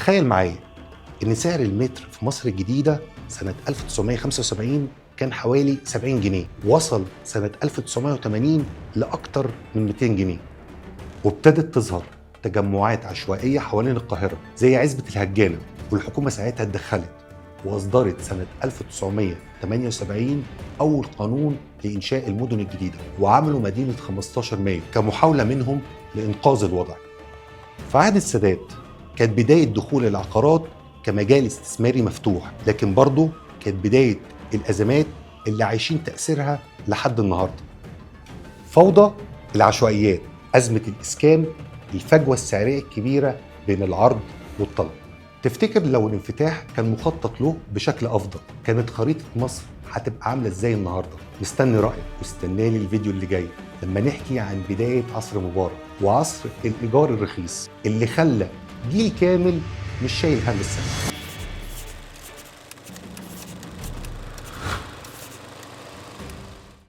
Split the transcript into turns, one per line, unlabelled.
تخيل معايا إن سعر المتر في مصر الجديدة سنة 1975 كان حوالي 70 جنيه، وصل سنة 1980 لأكتر من 200 جنيه. وابتدت تظهر تجمعات عشوائية حوالين القاهرة زي عزبة الهجانة، والحكومة ساعتها اتدخلت وأصدرت سنة 1978 أول قانون لإنشاء المدن الجديدة، وعملوا مدينة 15 مايو كمحاولة منهم لإنقاذ الوضع. في عهد السادات كانت بداية دخول العقارات كمجال استثماري مفتوح، لكن برضه كانت بداية الأزمات اللي عايشين تأثيرها لحد النهاردة. فوضى العشوائيات، أزمة الإسكان، الفجوة السعرية الكبيرة بين العرض والطلب. تفتكر لو الانفتاح كان مخطط له بشكل أفضل كانت خريطة مصر هتبقى عاملة إزاي النهاردة؟ مستني رأيك واستناني الفيديو اللي جاي لما نحكي عن بداية عصر مبارك وعصر الإيجار الرخيص اللي خلى جيل كامل مش شايل هم السنة.